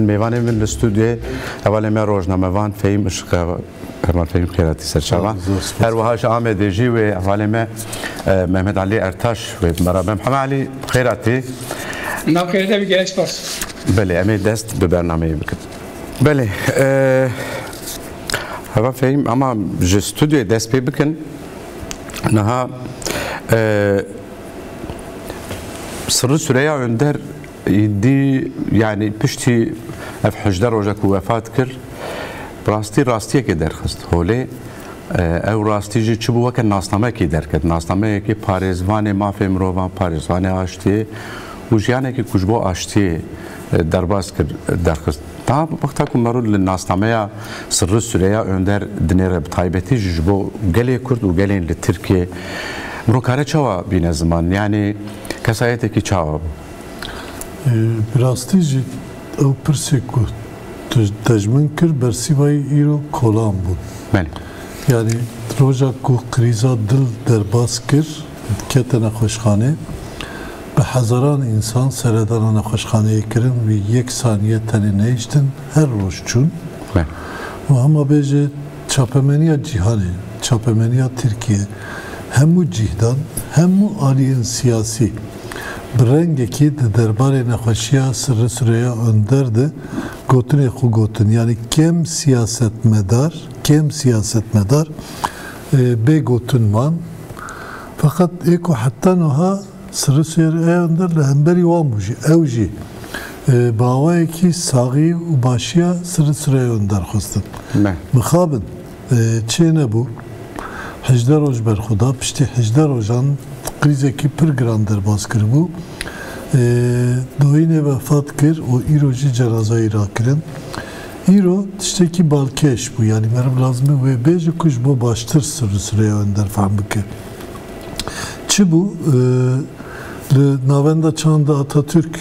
میوان من الاستودیو اول ما روزنامه وان فهم اشقا هرمان فهم خیراتی سرچاوان هر وهاش آمد جی و اول ما محمد علی ارتاش و مرام محمد علی خیراتی نام خیراتی بگیرش باش بله امی دست به برنامه بکن بله هوا فهم اما ج استودیو دست پی بکن نها سر سوریا اندر يدي يعني بشتي اف حجدار روجك وفات كر راستي كي درخست هولي او راستي جي چبو وك ناسنامه كي دركت ناسنامه كي پاريزوانه ما فهم روان پاريزوانه اشتي وجيانه كي كجبو اشتي درباس كر درخست تا وقتا كمرو للناسنامه سر سوريا اندر دنير بتايبتي جبو گلي كرد و گلين لتركي مروكاره چوا بين زمان يعني كسايته كي چوا براستی او پرسیکو تجمن کر برسیبای ایرو کلام بود. بله. یعنی روزا کو کریزا دل در باز کر کتن خوشخانه به هزاران انسان سردان نخوشخانه کردن و یک ثانیه تنی نیشتن هر روز چون. بله. و همه بیچه چاپمنیا جهانی، چاپمنیا ترکیه، همو جهان، همو آلیان سیاسی. برنگی که درباره نخوشیه سر سریا اندرده گوتنی خو گوتن یعنی کم سیاست مدار به گوتن من فقط ایکو حتی نها سر سریا اندر لهمبری واموجی اوجی باوایی که ساقی و باشیا سر سریا اندر خواستن مخابن چه نبو 18 روز بر خدا پشتی 18 روزان krize ki pır grander baskır bu. Doyine vefat kır o İro'cu cenazayı rakırın. İro işte ki balkeş bu yani merhaba lazım ve bece kuş bu baştır süreye önder falan bu. Çi bu navenda çağında Atatürk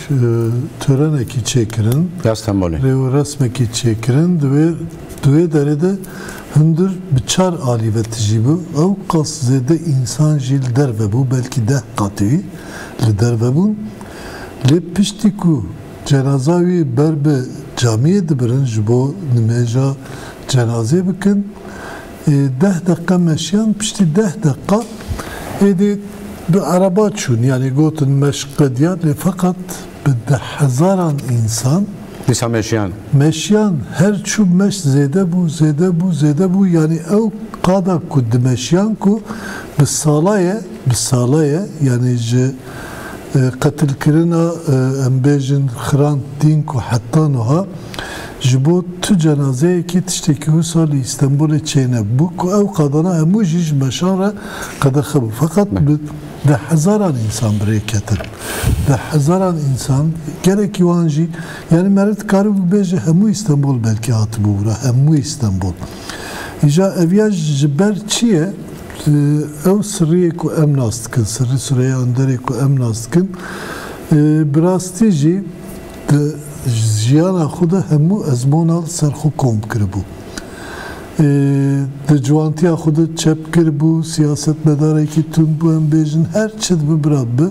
tören eki çekirin. Resmeki çekirin ve derede hındır biçar ali ve tecibu ev qaszede insan jil derve bu belki 10 katı li derve bun li pişti ku cenazavi berbe camiye dibirin jibo nimeja cenaze bikin 10 dakika meşyan pişti 10 dakika edi bir araba çun yani gotun meşgı diyar fakat bir 1000 insan Nisa meşyan. Meşyan her çub meş zede bu yani ev kada kud meşyan ku bisalaya yani je katil kirina embejin khran din ku hatta noha jibo tu cenaze ki tişteki husali İstanbul'e çeyne bu ku ev kadana emu jiş meşara kada khabu fakat ده هزاران insan buraya getir. De هزاران insan gerek yuvancı yani merit karı bu bece hemu İstanbul belki hatı bu bura hemu İstanbul. İca eviyaj jiber çiye ev sırrıye ku emnastkın sırrı süreye öndere ku emnastkın brastici jiyana xuda hemu ezmonal serxu kom kırı bu. De cuantiya xuda çep kir bu siyaset medarı ki tüm bu embejin her çed bu brabbe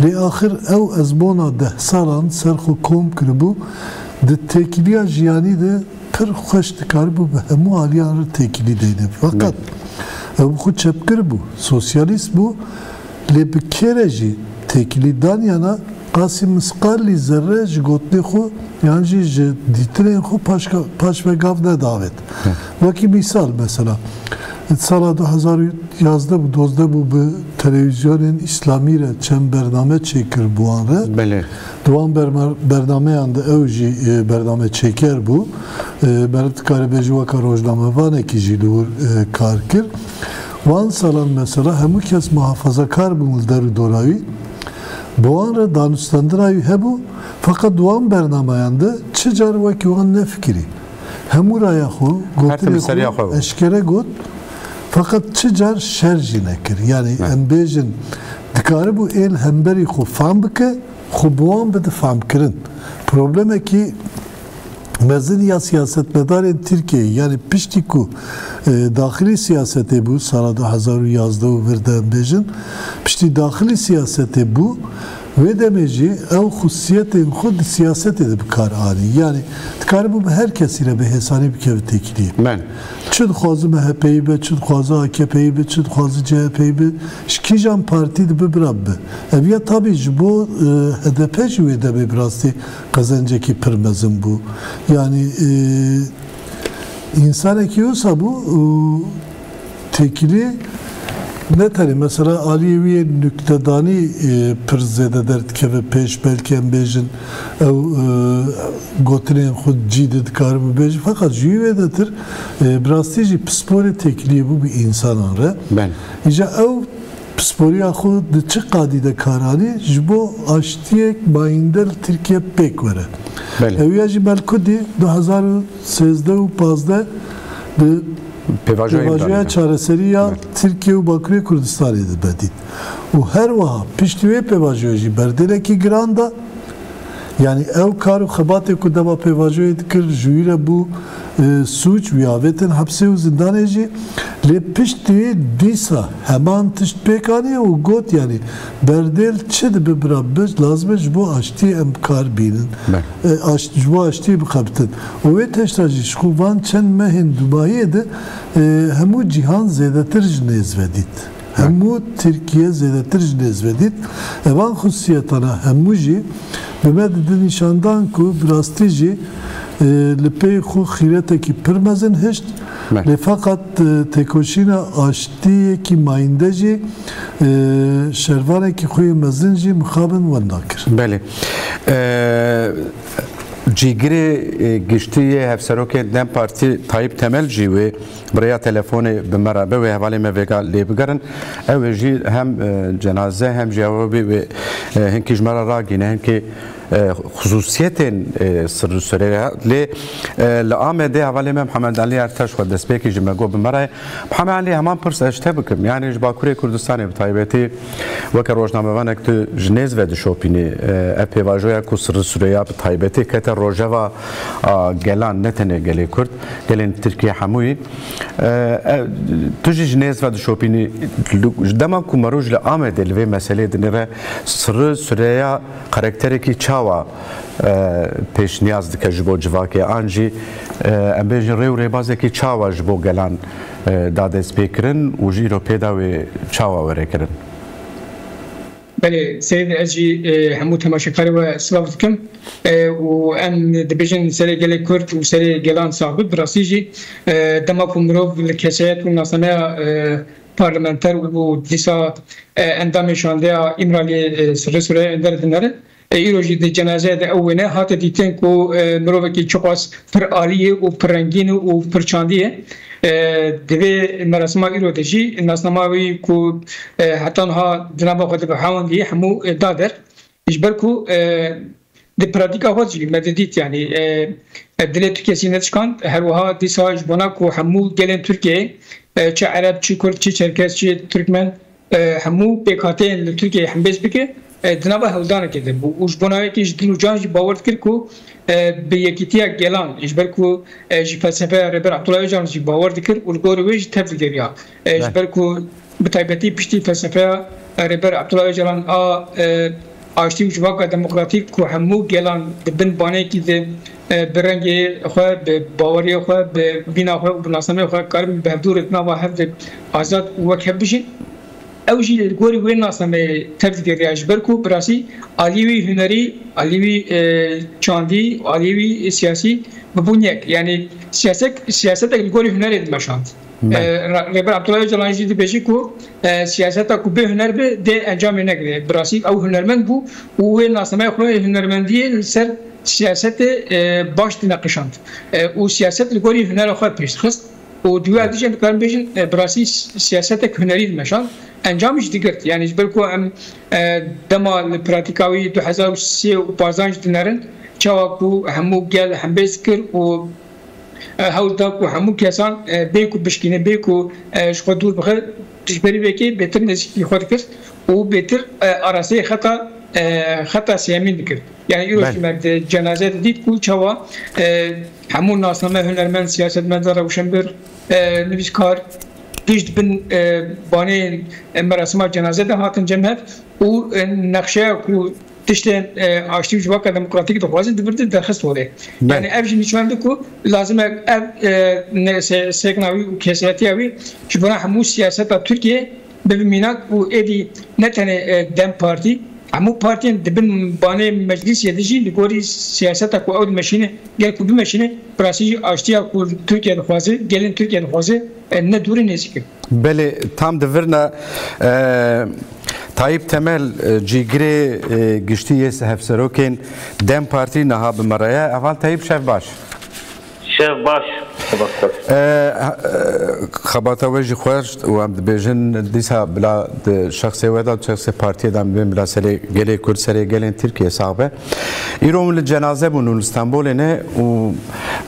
li ahir ev ezbona 10 salan serxu kom kir bu de tekiliya jiyani de pir xoş dikar bu hemu aliyan tekili deyne fakat ev xu çep kir bu sosyalist bu li bi kereji tekili dan yana قاسم مسقالی ذره جگوتنی خو yani ditren خو paş ve gavne davet. Vaki misal mesela sala 2011 bu dozda bu televizyonun İslami re çem bername çekir bu anre. Bele. Duan bername yanında evji bername çeker bu. Berat Karabeci vaka rojname vane ki jilur karkir. Van salan mesela hemu kes muhafazakar bu muldarı doravi. Doğan danıştandırayı hebu fakat doğan bernamayanda çıcar vaki olan ne fikri hemuraya hu gotri eşkere got fakat çıcar şerji nekir yani embejin dikarı bu el hemberi hu fambike hu boğan bede famkirin probleme ki mezin ya siyaset medarın Türkiye yani piştiku dahili siyasete bu sarada hazaru yazdığı verdi embejin pişti dahili siyasete bu ve demeci ev hususiyetin xud siyaset edip kar ani. Yani tkar bu herkes ile bir hesani bir kev tekliği. Ben. Çün xwazı MHP'yi be, çün xwazı AKP'yi be, çün xwazı CHP'yi be, şkijan parti de bir rabbe. Eviye tabii bu HDP jüve de bir birasti kazancaki pırmezin bu. Yani insan ekiyorsa bu tekili ne tari mesela Aliyeviye nüktedani pirzede dert keve peş belki en bejin ev gotinin xud cidid karımı bejin fakat jüvedetir brastici pspori tekliği bu bir insanın re ben ica ev pspori xud çı kadide karani jbo aştiyek bayindel Türkiye pek vere ev yaji melkudi 2013 و 15 Pevajoya çareseriya Türkiye ve Bakü'ye Kürdistan'ı bedit. O her vaha piştiye pevajoyacı berdeleki granda yani ev karu xebatê ku dema pêvajoyê dikir ji wî re bû sûç wiyavetin hepsê û zindanê jî lê piştî dîsa heman tişt pêkanî û got yani berdêl çi dibe bira biz lazim e ji bo aştî em kar bînin ji bo aştî bixebitin û wê teşta jî ji xwe van çend mehên Dubayê de hemû cîhan zêdetir ji nêz vedît hemû Tirkiye zêdetir ji nêz vedît evan xusiyetana hemû jî Mehmet nişandan ku birastî jî li pê xwe xîretekî pir mezin hişt lê feqat têkoşîna aştiyekî mayînde jî şervanekî xwe yê mezin jî mixabin wan nakir. Belê. Cîgirê giştiyê hevserokên Dem Partî Tayyip Temel jî wê birêya telefonê bi me re be wê hevalê me vêga lê bigerin ew ê jî hem cenaze hem jî wê hinkî ji me re ragîne hinkî خصوصیتên sırrı süreyya lê li Amedê hevalê me Mihemed Alî Erteş xwe destpêkî ji me got bi me re Mihemed Alî heman pirs ez tê bikim yani ji Bakurê Kurdistanê bi taybetî weke rojnamevanek tu ji nêz ve dişopînî ev pêvajoya ku sırrı süreyya bi taybetî kete rojeva gelan ne tenê gelê Kurd gelên Tirkiye hemûyî tu jî ji nêz ve dişopînî ji dema ku merûj li Amedê li vê meselê dinêre sırrı süreyya karakterekî çawa pêşniyaz dike ji bo civakê an jî em bêjin rê û rêbazekî çawa ji bo gelan da destpêkirin û jî îro pêda wê çawa wêrekirin. Belê Seyid ez jî hemû temaşekarê we silav dikim û em dibêjin serê gelê Kurd û serê gelan sabit bi rastî jî dema ku mirov li keseyet û nasameya parlamenter û dîsa endamê şandeya İmraliyê Sırrı Süreyya Önder dinere îro jî di cenazeye de ew wêne hate dîtin ku mirovekî çi xwas pir alî û pir rengîn û pir çandî ye di vê merasima îro de jî nasnama wî ku heta niha di nava xwe de bi hewandiyê hemû da der ji ber ku di pratika xwe jî me didît yani dilê Tirkiyeyê neçikan her wiha dîsa ji bona ku hemû gelên Tirkiyeyê çi Ereb çi Kurd çi Çerkes çi Türkmen hemû pêkhateyên li Tirkiyeyê hembêz bike di nava hewldanekê de bû û ji bo navekî ji dil û can jî bawer dikir ku bi yekîtiya gelan ji ber ku ji felsefeya Rêber Abdullah Öcalan jî bawer dikir û li gorî wê jî tev digeriya ji ber ku bi taybetî piştî felsefeya Rêber Abdullah Öcalan a aştî û civaka demokratîk ku hemû gelan dibin banekî de bi rengê xwe bi baweriyê xwe bi bîna xwe û bi nasameyê xwe karibin bi hevdûrê nava hev de azad û wek hev bijîn ew jî li gorî wê nasameyê tev digeriya ji ber ku bi rastî alî wî hunerî alî wî çandî alî wî siyasî bibûn yek yani siyasetek li gorî hunerê dimeşand Rêber Abdullah Öcalan jî dibêjî ku siyaseta ku bê huner be dê encamê negire bi rastî ew hunermend bû û wê nasameyê xwe hunermendiyê li ser siyasetê baş dî neqîşand û siyaset li gorî hunera xwe pêşdixist û diwer dijî dikarin bêjin bi rastî siyasetek hunerî dimeşand encam jî digirt yani ji ber ku em dema li pratika wî 2003 û 15 jî dinerin çawa ku hemû gel hembêz kir û hewl da ku hemû kesan bê ku bişkîne bê ku ji xwe dûr bixe tişberî vekê bêtir nêzîkî xwe dikir û bêtir araseyê xeta siyemîn dikir yani îro jî me di cenazeyê de dît ku çawa hemû nasname hunermend siyasetmendar rewşenbir nivîskar pêş dibin baneyên merasima cenazê de hatin cem hev û nexşeya ku tişten aştı civaka demokratik dokazı dibirdi derhast olay. Yani ev jini çömdü ku lazım ev seknavi kesiyeti evi şu bana hamu siyaseta Türkiye beminak bu edi ne tane Dem Parti Amu partiyen dibin bane meclis yedici ligori siyaseta ku avd meşine gel ku bir meşine prasiji aştiya ku Türkiye'de fazla gelin Türkiye'de fazla ne duri nezik. Beli tam devirna Tayyip Temel cigre giştiye hevseroken Dem Parti naha bimaraya eval Tayyip Şevbaş. Şevbaş. خبرتا وجه خوش و هم بیشتر دیسا بلا شخصی و داد شخصی پارتی دام بیم بلا سری گلی کرد سری گلی ترکیه صعبه ایران الجنازه بونون استانبول نه و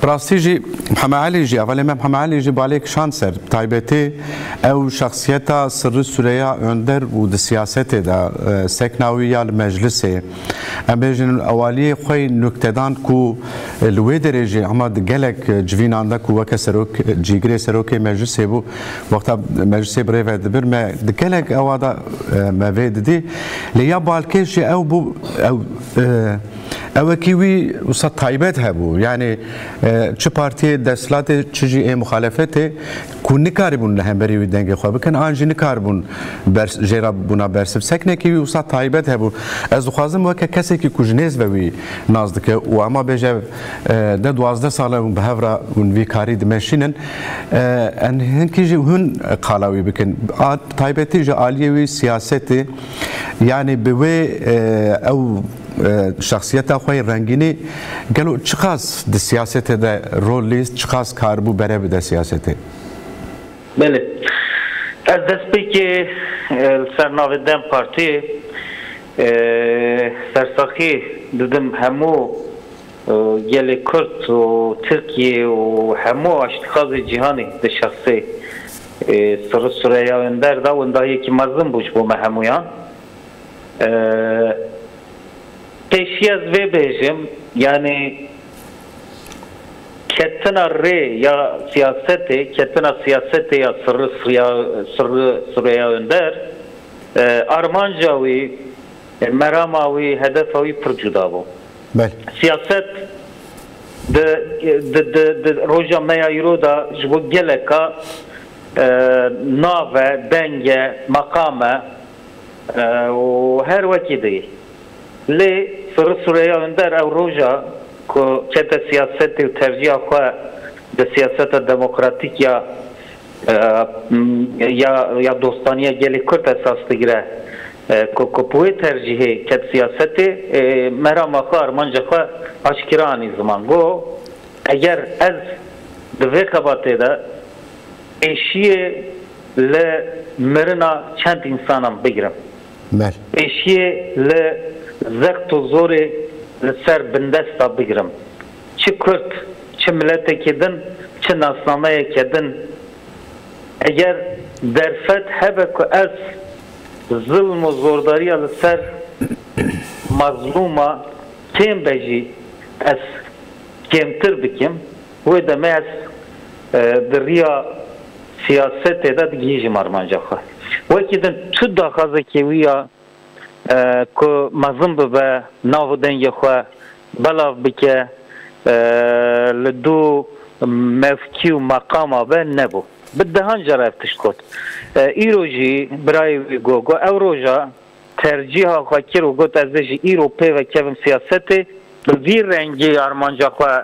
براستیجی محمد علی جی اولی محمد علی جی بالک شانسر تایبتی او شخصیتا سر سوریه اندر و د سیاست دا سکناوی مجلسه ام بیشتر اولی خوی نکتهدان کو لوی درجه اما گلک جوینانده کو وک سروک جیگری سروک مجلس بو وقتا مجلس برای دبر ما دکلک اوادا موید دی لیا بالکش او بو او کیوی وسط تایبت هبو یعنی چه پارتی دستلات چجی مخالفت کنی کاربون نه هم بری دنگ خواب کن آنجی نکاربون جرا بنا برسب سکنه کیوی وسط تایبت هبو از خوازم وک کسی کی کجنیز بوی نازدک و اما بجه ده 12 ساله به هفرا ون وی کاری دمشینن ان هنکی هن قالاوی بکن تایبتی جه عالیوی سیاستی یعنی بوی او شخصیت خوی رنگینی گلو چقاس د سیاست ده رول لیست چقاس کاربو بره به سیاسته بله از دست که سرناو دم پارتی سرساخی دیدم همو گل کرد و ترکیه و همو اشتخاص جهانی ده شخصی سوریه اندر دا و اندایی که مزم بوش بو همویان پیشی از وی بیجم یعنی کتنا ری یا سیاسته یا سر سوریه اندر ارمانجاوی مراماوی هدفاوی پر جدا بو سیاست د روجا میایرو دا جبو گلکا ناوه دنگه مقامه و هر وکی دی لی سر سوریه اندر او روجا که ده سیاست و ترجیح خواه ده سیاست دموکراتیک یا دوستانی گلی کرد اساس دیگره که پوی ترجیحه که سیاست مرام خواه ارمانجا خواه اشکرانی زمان گو اگر از دوی قباته ده ایشیه لمرنا چند انسانم بگیرم ایشیه زخت و زور سر بندستا بگیرم چه کرد چه ملت کدن چه ناسنامه کدن اگر درفت هبه که از ظلم و زورداری سر مظلومه کم بجی از کمتر بکم و دمه از دریا سیاست ده دیگه مرمانجا خواه وکی دن تو داخازه که ویا که مزم به ناو دنگ خواه بلاف بکه لدو مفکی و مقام به نبو بدهان جا رفتش کد ایروجی برای گو او روژا ترجیح خواه کرو گوت ازش ایرو پی و کبم سیاسته وی رنگی ارمانجا خواه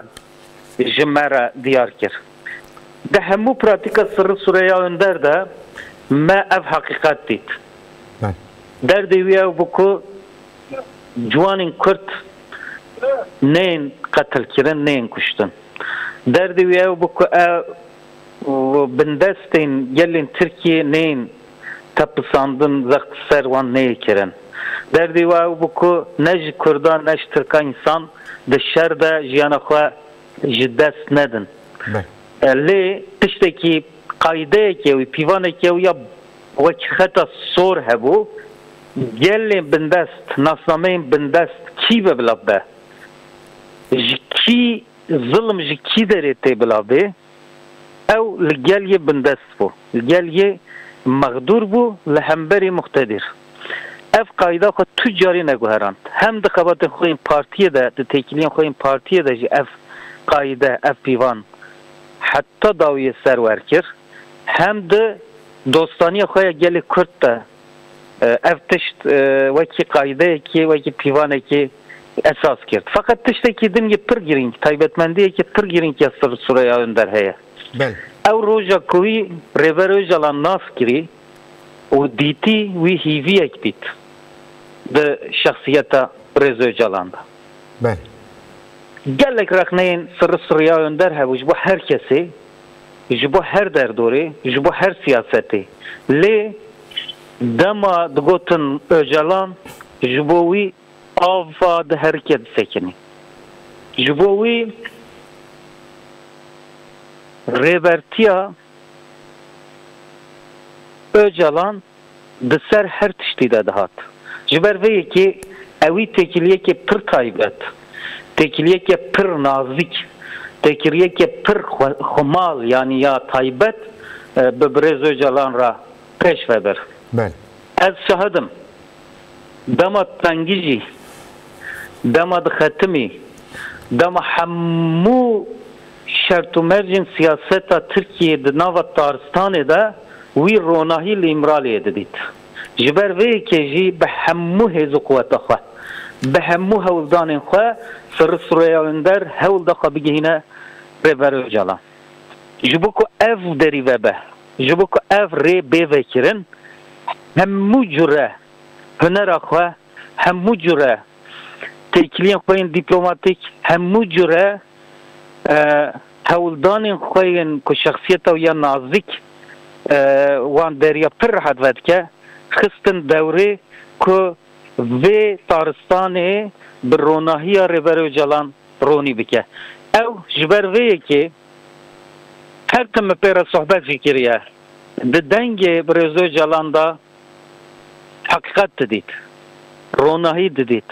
جمعه دیار کرد ده همو پراتیکا سر سوریه اندر ده ما اف حقیقت دید در دیوی او بکو جوانین کرد نین قتل کردن نین کشتن در دیوی او بکو بندستین گلین ترکیه نین تپساندن زخت سروان نی کردن در دیوی او بکو نج کردان نج ترکان انسان ده شر ده جیانا خواه جدست ندن لی تشتکی قایده که و پیوانه که و یا وکی خطا سور هبو گلین بندست ناسنامه بندست کی ببلابه جکی ظلم جکی داره بلابه او لگلیه بندست بو لگلیه مقدور بو لحنبری مقتدر ev qayda xo tüccarı ne guherand. Hem de kabatın xoyun partiye de tekiliyen xoyun partiye de ev qayda ev pivan hatta daviye server kir. Hem de dostaniye xoya geli Kürt de ev tişt vaki qayda ki vaki pivan ki esas kir. Fakat tişteki din ki pır giring taybetmendiye ki pır giring yasır suraya önder heye. Bel. Ev roja kuvi reveroj alan nas kiri o diti vi hivi ekbit de şahsiyeta Reza Öcalan'da. Bel. Gelek rakneyin sırrı sıraya önder hevuj bu herkesi bu her derdori bu her siyaseti le dama dgotun Öcalan bu vi ava de hareket sekini bu vi revertiya Öcalan dser her tiştide dahat. Jiber ve ki evi tekiliye ki pır taybet, tekiliye ki pır nazik, tekiliye ki pır xumal yani ya taybet bebrez Öcalan ra peş veber. Bel. Ez şahidim. Dama tangici, dama dkhatimi, dama hammu şertu mercin siyaseta Türkiye'de nava Taristan'ı da وی روناهی لیمرالی دید. جبر وی که جی به همو هزو قوت خوا، به همو هولدان خوا سرسروی اندر هول دخوا بگهینه ریور جلا. جبو کو اف دری و به، جبو کو اف ری به وکرن، همو جره هنر خوا، همو جره تکلیه خوین دیپلماتیک، همو جره هولدان خوین کو شخصیت و یا نازک وان دریا پر راحت ود که خستن دوره که وی تارستانه بروناهی ریور جلان رونی بکه او جبر وی که هر تم پر صحبت فکریه ده دنگ برزو جلان دا حقیقت دید روناهی دید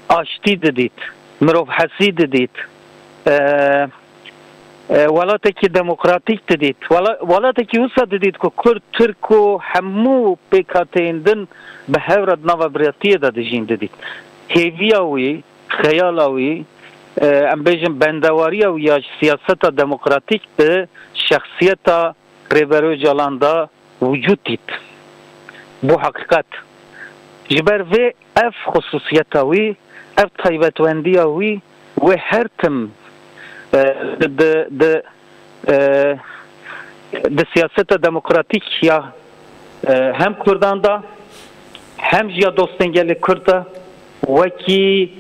آشتی دید مروف حسی دید ولاتکی دموکراتیک دید ولاتکی وسط دید که کرد ترک و همو پیکاتیندن به هورد نوا بریتیه داده جین دید هیویاوی خیالاوی ام بیجم بندواری و یا سیاست دموکراتیک به شخصیت ریبرو جالاندا وجود دید بو حقیقت جبر و اف خصوصیتاوی اف طیبتوندیاوی و هر تم de siyasete demokratik ya hem Kürdan'da hem ya dostengeli Kürt'e veki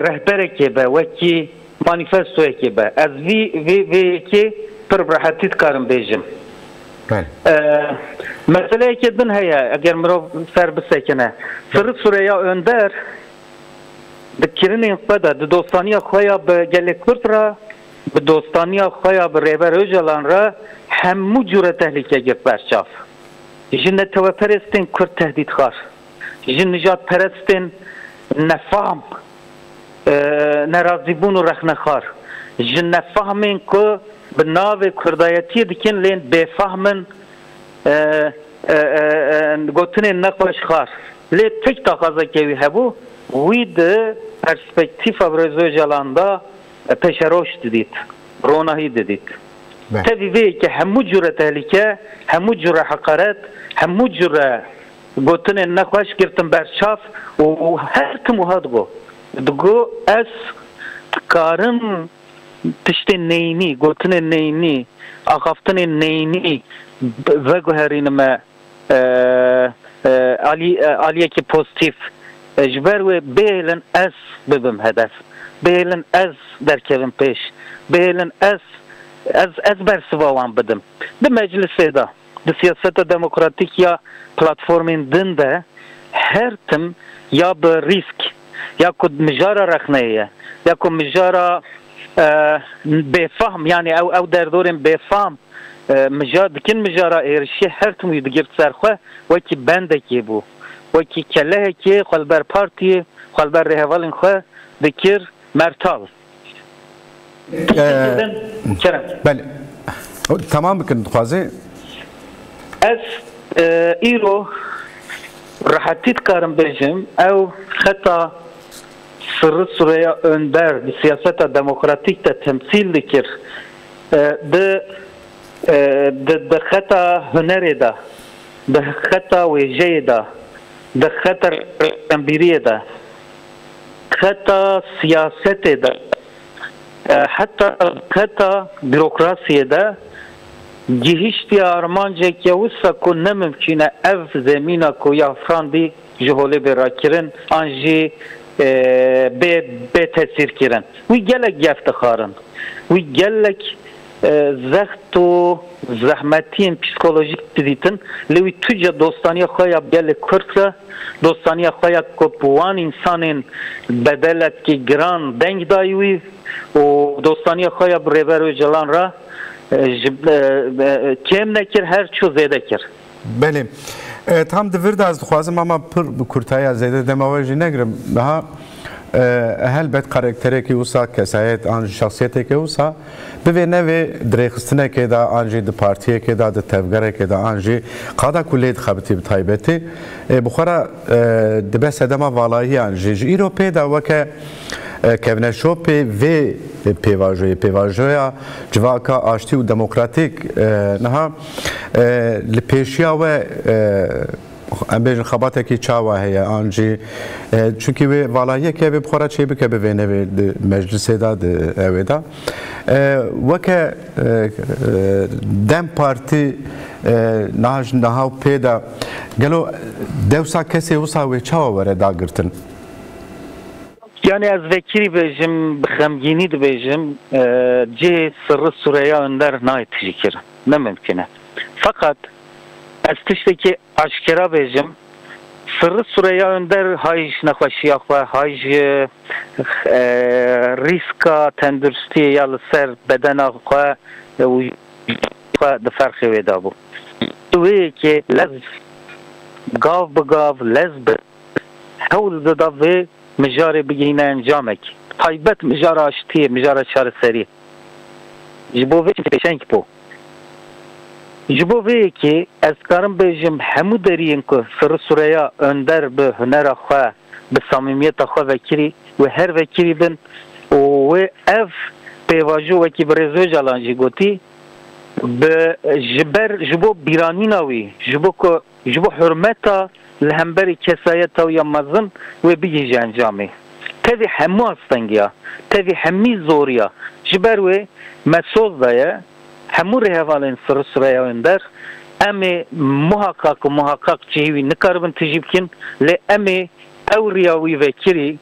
rehber ekibe veki manifesto ekibe az vi ki perbrahatit karım bejim mesele ki din heye eğer mero fer bisekene sırrı Suriye önder دکرین خدا دوستانی خویا به گله کرد را به دوستانی خویا به ریبر اوجلان را همو جور تهلیکه گرد برشاف جن تو پرستین کرد تهدید خار جن نجات پرستین نفهم نرازیبون و رخنه خار جن نفهمین که به ناو کردایتی دکن لین بفهمن گوتن نقوش خار لی تک تاقازه که وی هبو وی ده perspektif Reza Öcalan'da peşeroş dedit, ronahi dedit. Tabii ve ki hemu cüre tehlike, hemu cüre hakaret, hemu cüre gotun nakvaş girtin berşaf o her tüm hadgo. Dugo es karın tişte neyni, gotun neyni, akaftın neyni ve goherinime aliye ki pozitif اجبر و بیلن از ببم هدف بیلن از در کلم پیش بیلن از بر سوام بدم ده مجلس ده ده سیاست دموکراتیک یا پلاتفورمین دنده هر تم یا به ریسک یا کد مجارا رخنیه یا کد مجارا بفهم یعنی او در دورم بفهم مجار دکن مجارا ایرشی هر تم یدگیر سرخواه وکی بنده کی بو وکی کله کی خالبر پارتی خالبر رهوالن خو دکر مرتال بله تمام بکن خوازه از ایرو rahatit karım bejim ev hatta Sırrı Süreyya Önder bir siyasete demokratik de temsil dikir de hatta hüneri da de hatta veceyi da de hatta ambiriye da hatta siyasete da hatta bürokrasiye da gihişti armanca ki ussa ku ne mümküne ev zemina ku ya frandi jihole berakirin anji be tesir kirin. Wi gelek geftikharin. Wi gelek zehtu zahmetin psikolojik diditin. Lewi tüce dostaniya khaya gelek kursa dostaniya khaya ku puan insanın bedelet ki gran deng daywi o dostaniya khaya brever ve jalan ra kem nekir her çu zedekir. Belim. Tam devir de az dixwazim ama pir bi kurtaya zêde dema jî negirim daha helbet karakterekî wisa kesayet an şahsiyeteke wisa bi vê nevê dirêxistinekê da an jî di partiyekê da di tevgerekê da an jî qada ku lê dixebitî bi taybetî bi xwe re dibe sedema valahiyan jî ji îro pê de weke kevneşopê vê pêvajoya civaka aştî û demokratîk niha li pêşiya we em bêjin xebatekî çawa heye an jî çunkî wê valayiyekê vê bixwe re çê bike bi vê nevê di meclisê da di evê da weke Dem Partî niha pê de gelo dewsa kesê wisa wê çawa were dagirtin. Yani az vekili bejim, xemgini de bejim, ce Sırrı Süreyya Önder naitişikir. Ne mümküne. Fakat az tişteki aşkera bejim, Sırrı Süreyya Önder hayj nekhoşiyak ve hayj riska tendürstiye yalı ser bedena ve de farkı veda bu. Ve ki lez gav begav lez be hawl da ve مجاري بجينا انجامك طيبت مجارة اشتيه مجارة شهر سري جبوفي تشنك بو جبوفي كي اذكارم بيجم همو دريين كو سر سوريا önder به هنر اخوا بصميميت اخوا وكري وهر وكري بن و اف بيواجو وكي برزو جالان جيغوتي بجبر جبو بيرانيناوي جبو حرمتا لهمبری کسایت و یامزن و بیجی انجامی. تفی همو استنگیا، تفی همی زوریا. جبر و مسئول دایا همو رهوالین سر سریا اندر. امی محقق چیوی نکاربن تجیب کن. لی امی اوریاوی وکری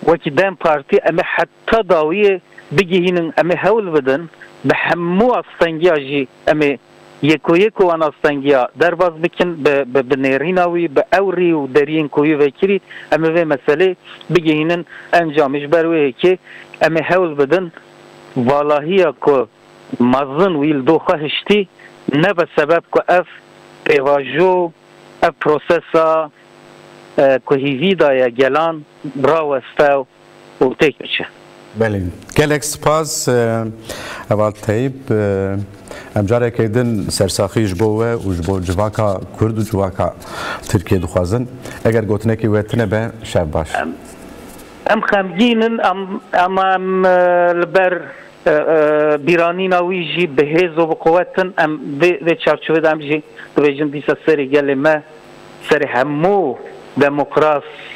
وکی دم پارتی امی حتی داوی بگیهینن امی هول بدن به همو استنگیا جی امی یکو آن استنگیا درباز بکن به نیریناوی به اوری و درین کوی وکری اما و مسئله بگیهینن انجامش بروه که اما حول بدن والهیا که مزن ویل دو خواهشتی نه به سبب که اف پیواجو اف پروسسا که هیویدا یا گلان براو استاو و تک بچه. بله گلک سپاس اول طیب ام جاره که دن سرساخی جبوه و جبو جواکا کرد و جواکا ترکیه دخوازن اگر گوتنه که ویتنه به شب باش ام خمگینن ام لبر بیرانین اوی جی بهیز و بقوتن ام و چارچوه دام جی دویجن دیسا سری گلی ما سری همو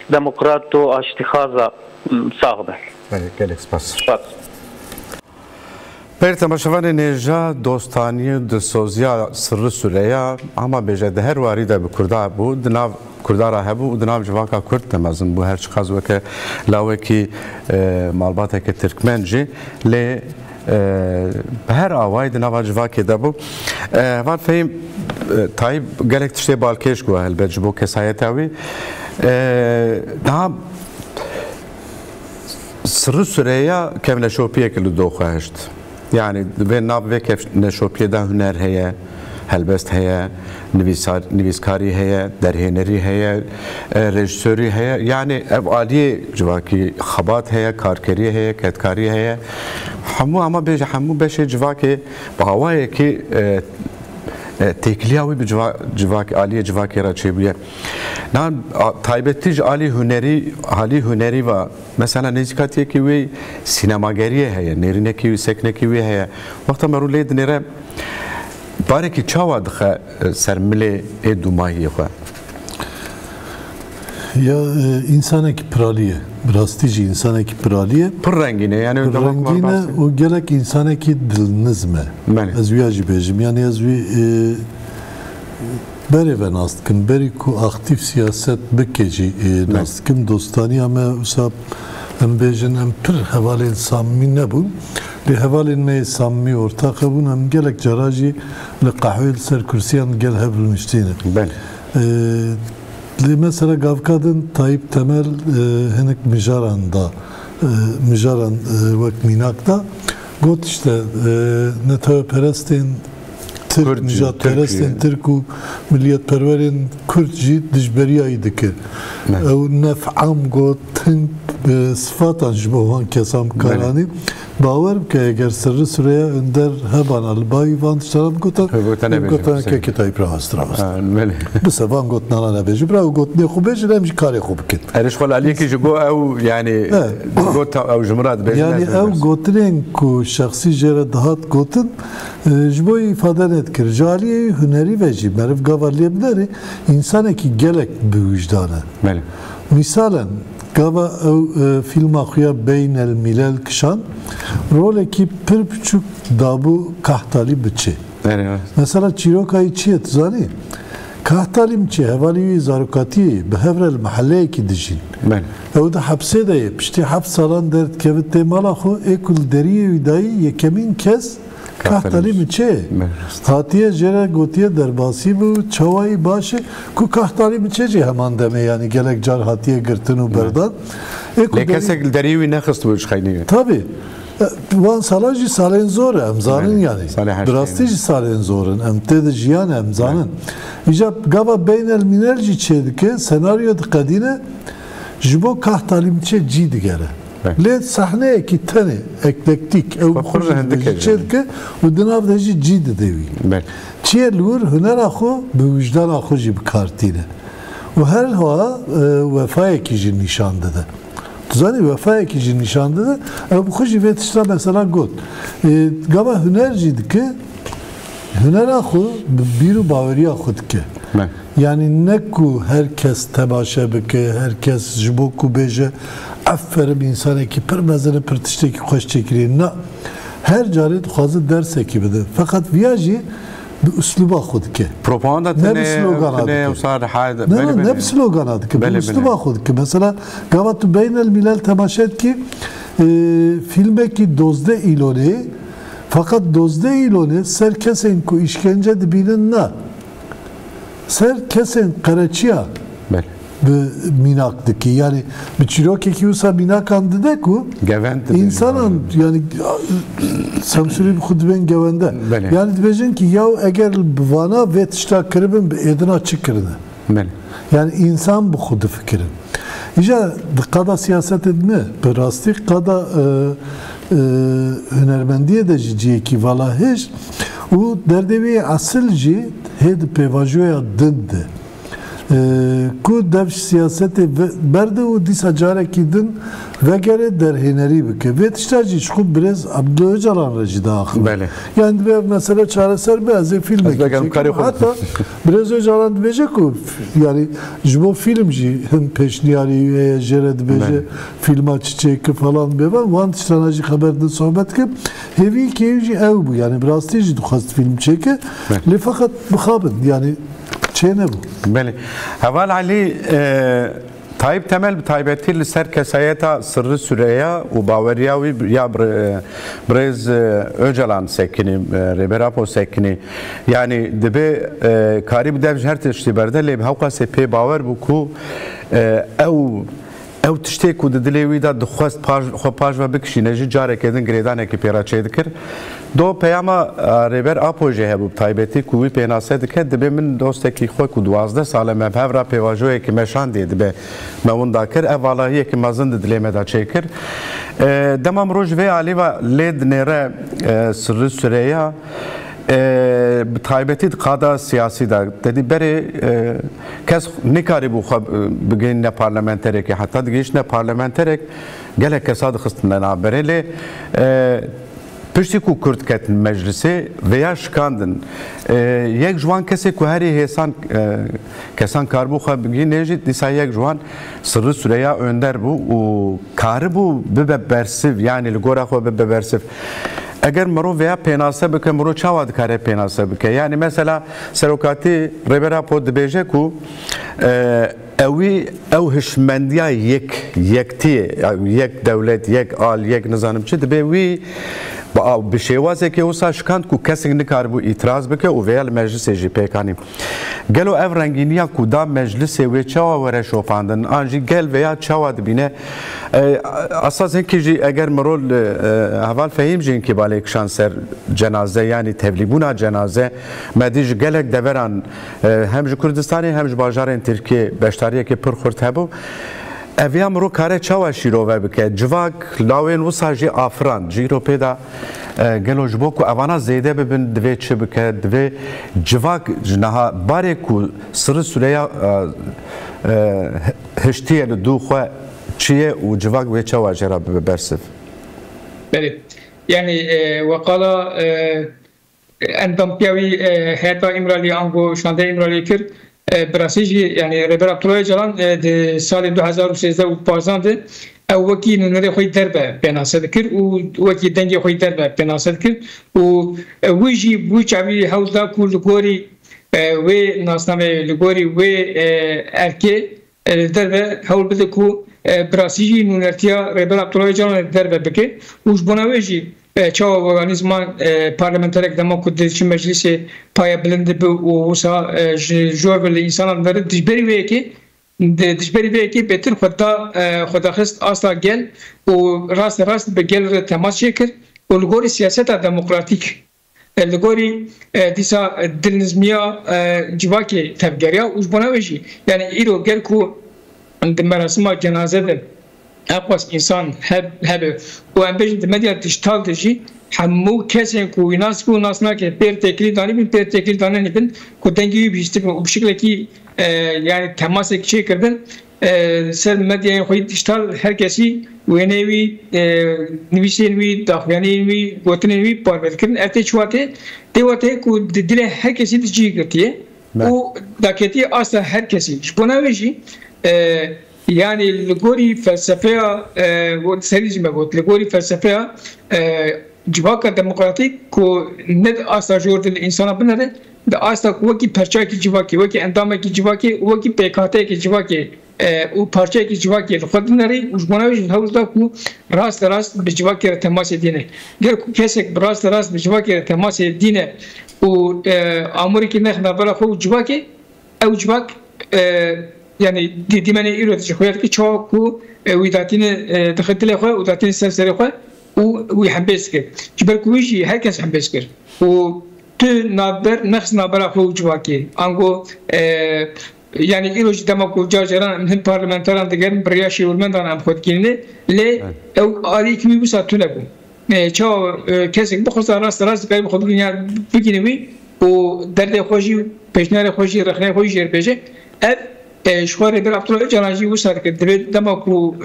دموکرات و اشتخاذا صاحبه بله گلک سپاس پر تماشاوان نێژا دۆستانی دسۆزیا سڕ سورەیە ئەما بێژە هەر واریدا بە کووردا بوو دناو کوردارا هەبوو و دناو جواکە کورد دەمەزم بوو هەرچ قازوەکە لاوەکی ماڵباتێکە ترکمەنجی لێ بە هەر ئاوای دناوا جواکێ دەبوو وان فەیم تایب گەلێک تشتێ باڵکێش گووە هەلبەت ji بۆ کەسایەتاوی سڕ سورەیە کەمنەشۆپیەکە لە دۆخواهشت يعني بين ناب ويك نشوبيه ده هنر هي هلبست هي نویسکاری هي درهنری هي رژیسوری هي يعني ابعادی جواکی خبات هي کارکری هي کتکاری هي همو اما بيج همو بشه جواکی با هوای کی tekliya ve bir civak aliye civak yara çebiye. Nan taybettiş ali hüneri ve mesela nezikatiye ki ve sinemageriye heye, nerine ki ve sekne ki ve heye. Vakta meruleydi nere bareki çava dıxa sermile edumayı ya. Ya insaneki praliye, rastici insaneki praliye. Pır rengine yani rengine o gerek insaneki dilnizme. Ez viyacı bejim yani ez vi beri ve nastkin, beri ku aktif siyaset bekeci nastkin dostani ama usab em bejin em pır hevalin samimi nebun. Li hevalin me samimi ortak bun em gerek caraji li kahve ser kursiyan gel hebrilmiştine. Ben. Mesela Gavkad'ın Tayyip Temel henek Mijaran vak Minak'ta got işte Neteveperestin Türk, Nijatperestin Türk u milliyetperverin Kürtçi dijberiyayı dikir. Ev nef'am got tın sıfatan jbohan kesam karani باور که اگر سر سوریه اندر هبان البای وان شراب گوتن گوتن که کتای پراست راست بس وان گوتن انا نبیج برای گوتنی خوبش نمیشه کاری خوب کن ارش خال علیه که جو او یعنی گوت او جمرات بیش یعنی او گوتنین کو شخصی جره دهات گوتن جبوی ifade net kir jaliye hüneri veci merif gavarliye bidari insana ki gelek bir vicdanı misalen Gava film akıya beynel milel kışan roleki pir küçük dabu kahtali biçi. Mesela çirokayı çiye tuzani. Kahtali biçi hevaliyi zarukati behevrel mahalleye ki dijin. Ev de hapse de yep. İşte haps salan dert kevit temalaxu ekul deriye vidayı yekemin kez kahtali biçi. Hatiye jere gotiye derbasi bu çavayı başı ku kahtali biçi hemen deme yani gelek car hatiye gırtın u berdan. Lekesek deriyi ne kıstı bu işkayni? Tabii. Van salajı salen zor emzanın yani. Drastici salen zorun. Emtede jiyan emzanın. İcab gava beynel minerji çedike senaryo kadine jibo kahtalim çe cid gere. Le sahne ki tane eklektik ev kurucu çedike u dinav deji cid devi. Çiye lur hüner axu bu vicdan axu jib kartine. U her hava vefaya ki jin nişandıdı. Tuzani vefaya ki jin nişandıdı. Bu kuji vetişra mesela got. Gava hünerciydi ki hüner axu biru baveri axu dike. Yani ne ku herkes tebaşe bike, herkes jibo ku beje aferin insana ki pır mezene pır tişteki koş çekireyim. Her cari tuhazı ders ekibidir. Fakat viyaji bir üsluba xud ki. Propaganda ne bir slogan adı ki. Ne bir slogan adı ki. Bir üsluba xud ki. Mesela gavatu beynel milal temaşet ki filme ki dozde iloni fakat dozde iloni ser kesen ku işkence dibinin na ser kesen karaçıya minaktaki yani bir çiroke ki usa minakandı de ku insanın yani samsuri bir khudben gevende yani diyeceksin ki ya eğer bana ve tişta kırbın edin açık kırdı yani insan bu khudu fikrin İca kada siyaset edme berastik kada hünermendiye de cici ki valla hiç o derdevi asılci hed pevajoya dindi ku dev siyaseti berde u disa careki din ve gere derhineri bike ve tiştacı şu biraz Abdullah Öcalan rejida akıl. Yani ve mesela çareser bazı filme hatta biraz Öcalan diyecek ku yani bu filmci hem peşniyari ve jere diyecek filma çiçek falan be var van tiştanacı haberde sohbet ki hevi keyci ev bu yani biraz tişi duhast film çeke le fakat bxabın yani ne bu? Beli. Heval Ali Tayyip Temel taybeti ser kesayeta sırrı süreye u baveriyavi ya brez Öcalan sekini Reberapo sekini yani dibe karib dev her tişti berde leb havqa sepe baver bu ku ev tişte ku dilevi da dxwast paj ve bikşine ji carek edin gredan ki pera çedikir do peyama reber apoje hebu taybeti ku vi penase dike dibe min dosteki xwe ku 12 sale me hevra pevajoye ki meşan dedi be mevun dakir ev valahiye ki mazın dileme da çekir demam roj ve ali ve led nere sırrı süreya تایبەتی قادا سیاسی دا دەدی بەرێ کەس نکاری بوو بگەینە پارلەمەنتەرێکی حتا دگەیشتە پارلەمەنتەرێک gelek کەسا دخستن نابەرێ لێ پشتی ku Kurd ketin meclise veya şikandın. Yek jwan kesek ku herî hêsan kesan karbû xwe bigî nejî dîsa yek jwan Sırrı Süreyya Önder bû û karibû bibe bersiv yani li gora xwe bibe bersiv. Eger mirov veya pênase bike mirov çawa dikare pênase bike. Yani mesela serokatî rêbera pod dibêje ku ew hişmendiya yektiye yek dewlet yek al yek nizanim çi dibe wî bi şêwazekê wisa şikand ku kesek nikaribû îtiraz bike û veya li meclisê jî pêkanî. Gelo ev rengîniya ku da meclisê wê çawa were şopandin an jî gel veya çawa dibîne asas hinkî jî eger mirov heval fehîm jî hinkî balê kişan ser cenaze yani tevlîbûna cenaze medî ji gelek deveran hem ji Kurdistanê hem ji bajarên Tirkiye beşdariyekê pir xurt hebû. Eviya mirov kare çawa şîrove bike civak lawên wisa jî afiran ji îro da gelo ji bo ku evana zêde bibin divê çi bike divê civak ji niha barê ku Sırrı Süreyya hiştiye li dû xwe çiye û civak wê çawa jêra bibe bersiv. Belê yani wekala endampiya wî heyeta İmralî ango şandeyê İmralî kir براستی یعنی ربر عبدالله جلان در سال 2013 و 2015 او وکی نونری خوی دربه پناسد کرد و وکی دنگی خوی دربه پناسد کرد و ویجی بوچاوی حوزه کو لگوری و ناسنامه لگوری و ارکه دربه حول بده کو براستی نونرتیا ربر عبدالله جلان دربه بکه وش بناویجی çawa organizman parlamenterek demokratik meclisi paya bilindi bu usa jorveli insanlar veri dijberi ve ki betir xudahist asla gel o rast be gel temas çekir o lgori siyaseta demokratik lgori disa dilnizmiya civaki tevgeriya uzbana veji yani iro gel ku merasima cenazede اقواس انسان هبه و ام بجد مدیا دیجیتال دیجی همو کسی کو ناس کو ناس نه که پر تکلیف دانی بین پر تکلیف دانی نبین کو دنگی بیشتر و bu şekilde ki yani temas ekşi kırdın sen medya koy dijital herkesi ve nevi nivişenvi dahyanenvi gotenenvi parvetkin erte çuate devate ku dile herkesi dijital girtiye o daketi asla herkesi buna veji yani لگوری فلسفه و سریج میگوید لگوری فلسفه جواک دموکراتیک کو ند آسا جور دل انسان بنده د آسا وکی پرچه کی جواکی وکی اندام کی جواکی وکی پیکاته کی جواکی او پرچه کی جواکی خود نری وجمانوی هاوزدا کو راست به جواکی تماس دینه گر کو کسک راست به جواکی تماس دینه او امری کی نه خبره خو جواکی او جواک yani dimene üretici koyar ki çok ku widatini tıkıtlı koy widatini senseri koy u yhambesker jiber kuishi herkes hambesker u tu naber nafs nabara ko jwaki ango yani iroji demaku jarjaran hem parlamentaran digerin briyashi ulmendan am khotkinne le ev ali kimi bu satule bu ço kesik bu khosa rast gayb khotginya bigini u derde khoji peşnare khoji rakhne khoji jerbeje ev شواره بر عبدالله جلانجی وسط که دوید دما کو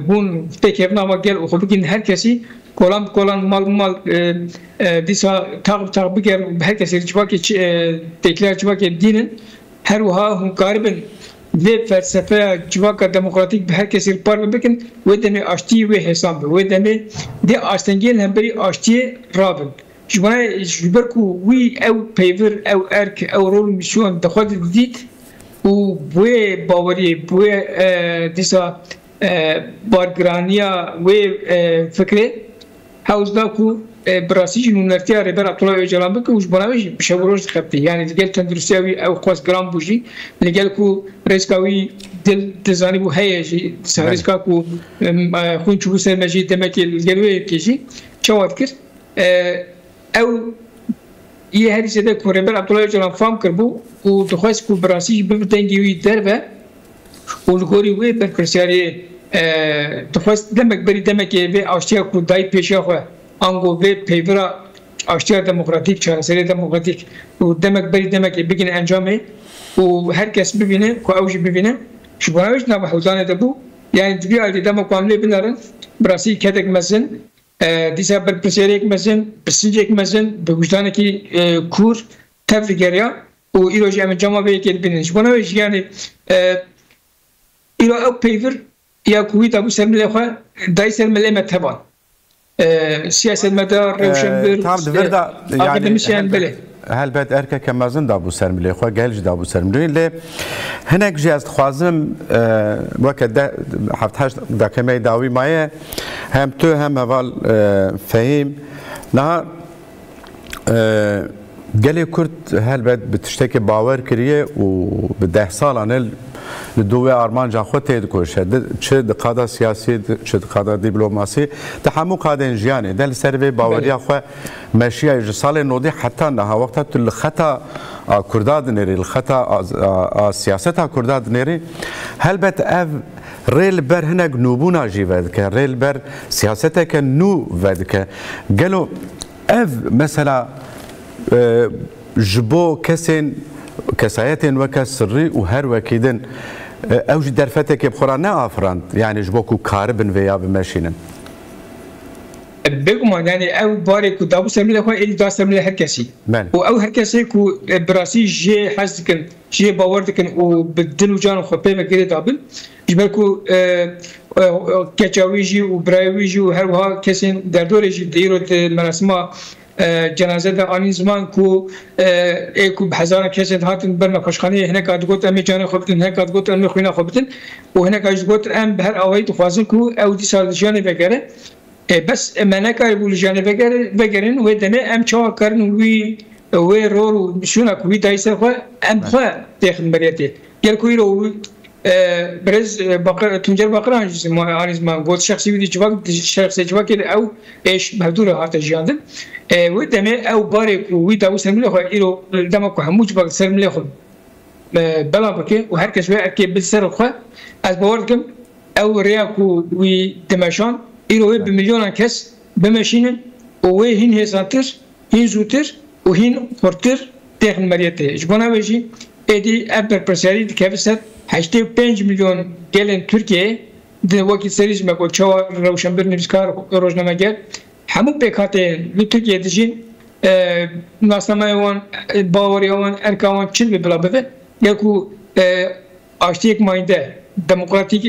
هون تکیب نام گل و خود بگین هر کسی کلان مال دیسا تاق بگر هر کسی جواکی تکیلر جواکی دینن هر وها هم قاربن و فلسفه جواک دموکراتیک به هر کسی پار بکن و دمی آشتی و حساب و دمی دی آشتنگیل هم بری آشتی رابن جبر کو وی او پیور او ارک او رول میشون دخواد دید و بوی باوری بوی دیسا بارگرانیا و فکره هاوزدا کو براسیج نونرتیا ربر عبدالله جلان بکه وش بناویش بشوروش خبتی یعنی دیگه تندرستیاوی او خواست گرام بوشی لگل کو ریسکاوی دل دزانی بو هیجی ریسکا کو خون چوبو سرمجی دمکی لگلوی کشی چواد کرد او یه هریسه ده ربر عبدالله جلان فهم کرد بو و دخواست کو براسیج ببتنگی وی دربه و لگوری وی برکرسیاری دخواست دمک بری دمکی وی آشتیا کو دای پیشا خواه آنگو وی پیورا aştiya demokratik, çareseri demokratik u demek beri demek bugün encamı u herkes bibine, ku avcı bibine şu bana hiç ne bahuzane de bu yani bir halde demek anlayı binaran burası kedek mesin disa bir preseri ekmesin, presince ekmesin bu vicdanaki kur tevfik ya u iloji encama ve gelbinin şu bana hiç yani ilo ev peyver ya kuvveta bu sermile xwe dayı sermile me tevan siyaset medar rewşenbir tam da akademisyen bile helbet erkek mezun da bu sermile xwe gelj da bu sermile le hinek jî ez dixwazim weke de heft dakemê dawî maye hem tu hem heval fehîm niha gelê Kurd helbet bi tiştekê bawer kiriye û bi 10 salan li dû armanca xwe tê dikoşe çi di qada siyasî çi di qada dîplomasî di hemû qadên jiyanê de li ser vê baweriya xwe meşiya ji salê nodî heta niha wexta tu li xeta a Kurda dinêrî li xeta a siyaseta Kurda dinêrî helbet ev rê li ber hinek nûbûna jî vedike rê li ber siyaseteke nû vedike gelo ev mesela ji bo kesên kesayetên weke sirrî û her wekî din ew jî derfetekê bi xwe re neafirand yani ji bo ku karibin vê ya bimeşînin بگمان یعنی او باره کو دابو سرمله خو ال دا سرمله هر کسی و او هر کسی کو براسی جه حس کن جه باور کن او بدل و جان خو په وګړي دابل جبر کو کچاویجی او برایویجی او هر وها کسین در دوره جی دیرو مراسم جنازه در آن زمان کو کو هزار کسی هاتن برنا خوشخانه هناك ادگوت امی جان خو بدن هناك ادگوت امی خوینا خو بدن و هناك ادگوت ام به هر اوای تو خوازن کو او دی سال جان بگره بس منك يقول جانب بقرن ودمه أم شو كرن وي رور وشونا كوي دايسر خو أم خو تاخد مريته يل كوي رو برز بقرة تنجر بقرة عن زمان قلت شخصي ودي جواك شخصي جواك أو إيش بهدوره هات جاندن ودمه أو بارك وي داو سرمله خو إيرو دمك هموج بق سرمله خو بلا بكي وهركش وأكيد بالسر خو أزبوردكم أو رياكو وي دمشان ایروی به میلیون کس بمشینن و هین هزانتر هین زودتر و هین خورتر تخن مریته جبنا وجی ادی ابر پرسیاری دکافست 85 میلیون گلن ترکیه د وکی سریز مکو چوا روشنبر نویسکار روزنامه‌گر همون بکاته و ترکیه دجین ناسنامه وان باوری وان ارکان چیل به بلا بده یکو آشتیک ماینده demokratik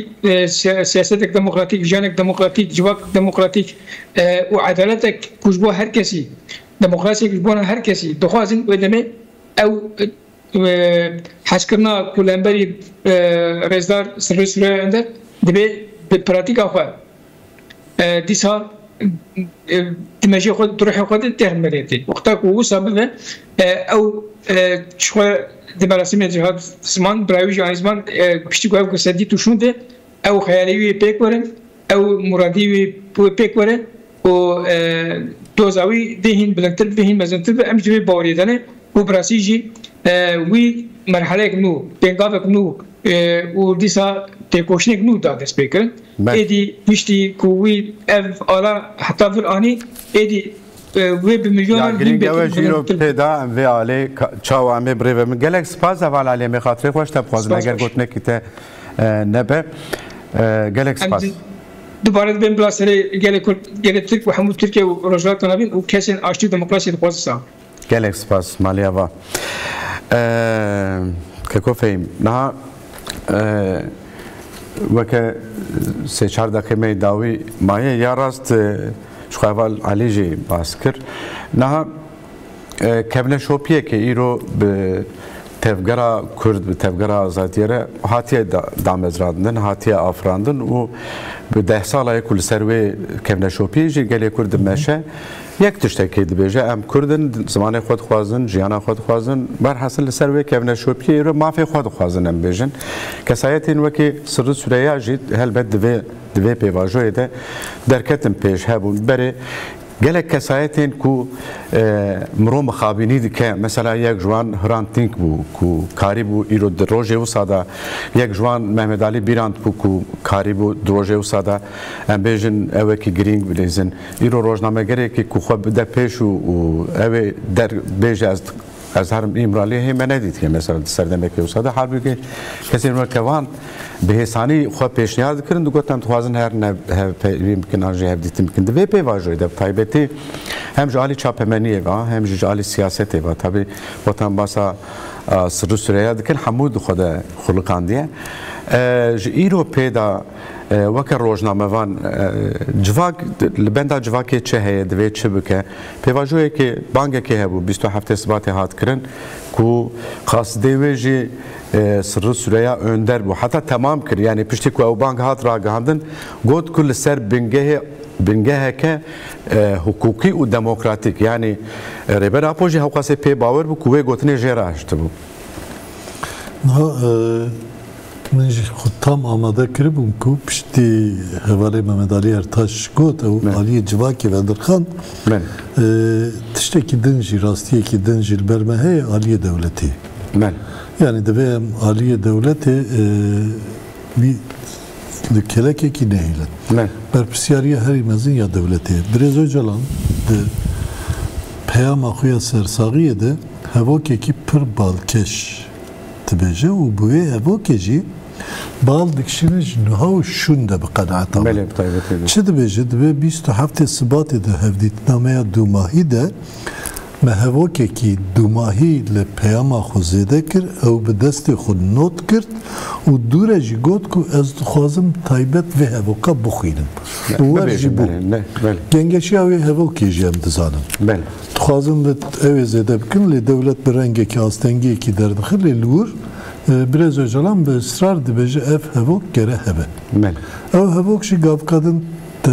siyasetek demokratik, janek demokratik, civak demokratik و عدالتك كجبو هركسي ديمقراطية كجبونا هركسي دخوازن ودمي أو حسكرنا كولنبري رزدار سرسرة عندك دبي بالبراتيك أخوة ديسا تمشي خود تروح خود تهمريتي وقتها كوسا بنا أو شو دمراسم جهاد زمان براوي جان زمان بيشتي قاعد كسدي توشونده أو خيالي بيك ورن أو مرادي بيك ورن و دوزاوي دهين بلنتر دهين مزنتر أمجري باوريدانه وبراسيجي وي مرحلة كنو بينقاف كنو وديسا تكوشنك نو داد سبيكر إدي بيشتي كوي أف على حتى في الآني إدي وی بملیون گرینگ جیرو پیدا ام وی علی چاو ام بریو من گلک سپاس اول علی می خاطر خوش تب خواستم اگر گفت نکیته نبه گلک سپاس دوباره بین بلاسری گلک ترک و همون ترکیه و رجالات نبین و کسین آشتی دموکراسی دخواسته گلک سپاس مالیا و که کوفیم نه وکه سه چهار دقیقه داوی مایه یا راست شخوال علی جی باز کرد نه کبن شوپیه که ایرو به تفگرا کرد به تفگرا آزادیره هاتیه دامزراندن هاتیه آفراندن و به 10 ساله کل سروی کبن شوپیه جی گلی کرد مشه یک تشتکی دبیجه ام کردن زمان خود خوازن جیانا خود خوازن بر حاصل سروی کبن شوپیه ایرو مافی خود خوازن ام بیجن کسایتین وکی سر سوریه جید هل بد دوی پیواجوی ده درکتم پیش هبون بره gelek kesayetên ku mirov mixabînî dike mesela yek jwan Hrant Dink bû ku karî bû îro di rojê wisa da yek jwan Mehmet Ali Bîrand bû ku karî bû di rojê wisa da em bêjin ewekî girîng bilêzin îro rojnamegerekî ku xwe bide pêş û ew ê bêje ez herim îmraliyê hê me nedîtiye mesela serdemekê wisa da halbuki kesên wekevan bi hêsanî xwe pêşniyar dikirin digotin em dixwazin her hevpeyvî bikin an jî hevdîtî bikin divê pêvajî de taybetî hem ji alî çapemeniyê ve hem ji alî siyasetê ve tabii gotin basa sirri süreya dikin hemû dixwe de xuluqandiye ji îro pêda weke rojnamevan civak li benda civakê çi heye divê çi bike pêvajoyekê bangekê hebû 27 Sibatê hat kirin ku qasdê wê jî sirri süreya önder bû heta temam kir yani piştî ku ew bang hat ragihandin got ku li ser bingeheke hukukî û demokratîk yani rêbera po jî hewqasê pê bawer bû ku wê gotinê jê rahiştibû. من جی خود تام آماده کربم که پشتی حوالی محمد علی ارتاش گوت او علی جواکی و درخان تشتکی دنجی راستی کی دنجی برمه علی دولتی yani devem علی دولتی bir keleke ki neyle berpsiyariye her imazın ya devleti biraz öcalan de peyama xuya sersagiye de hevoke ki pır balkeş تبجه و بوی هوا کجی بال دکشنش نهاو شون ده بقناعت آمد. بله بطایبتی ده. چه دبجه دبه 27 سبات ده هفدیت نامه دو ماهی ده ما هوا که دو ماهی لپیاما خوزیده کر او به دست خود نوت کرد و دوره جی گوت که از خوازم تایبت و هوا که بخوینم. دوار جی بو. گنگشی اوی هوا کجی هم دزانم. بله. خوازم لت اوی زده بکن لی دولت برنگه که آستنگی که در دخل لی لور biraz öcalan به ısrar dibece ev hevok gere hebe. Ev hevok şi gav kadın de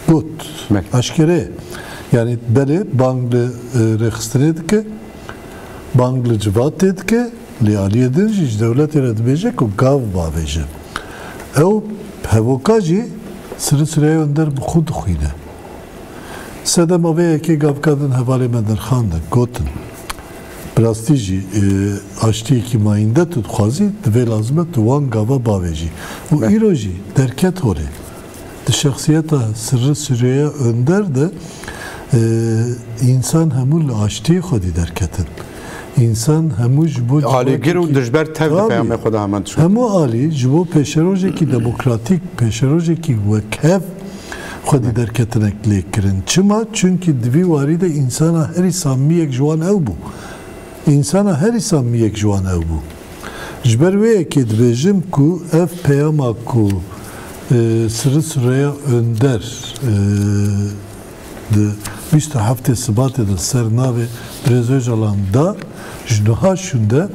gut. Aşkere. Yani beli banglı registre dike banglı civat dike li aliye dinci devlet ere dibece ku gav babece. Ev hevokacı sırı sıraya önder bu khud khuyne. Sedem aveye ki gav kadın hevali meder khanda gotin. Prastici açtı ki mayinde tut xazi ve lazmet wan gava baveci. Bu iroji derket hore. De şahsiyeta sırrı süreye önder de insan hemul açtı xodi derketin. İnsan hemuj bu ali giru dijber tev peyame xuda hemen şu. Hemu ali jibo peşeroje ki demokratik peşeroje ki vekev xodi derketinek lekirin. Çima çünkü divi varide insana her samiyek jwan ev bu. İnsana her insan yek jwan ev bu. Jber ve ki dibêjim ku ev peyama ku sırı sıraya önder de 27 Sibatê de ser navê Birêz Öcalan da ji niha şûnde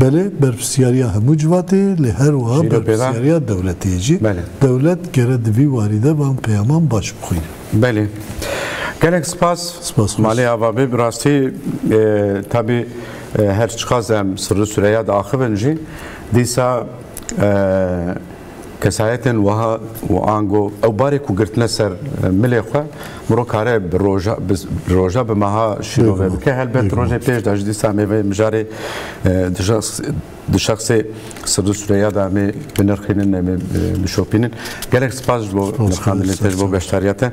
belê berpirsiyariya hemû civatê lê her wiha berpirsiyariya dewletê jî dewlet gere divî warîde van peyaman baş bixwîne. Belê. Gelek spas mali avabi rastî tabi her çıkaz em sırrı süreya da axivin jî dîsa kesayetên wiha û ango ew barê ku girtine ser milê xwe miro kare bi roja bi meha şîrove bike helbet rojê pêş de ji dîsa mêveyê mijarê di şexsê sırrı süreya da em ê binirxînin em ê bişopînin gelek spas ji bo nirxandinê te ji bo beşdariyete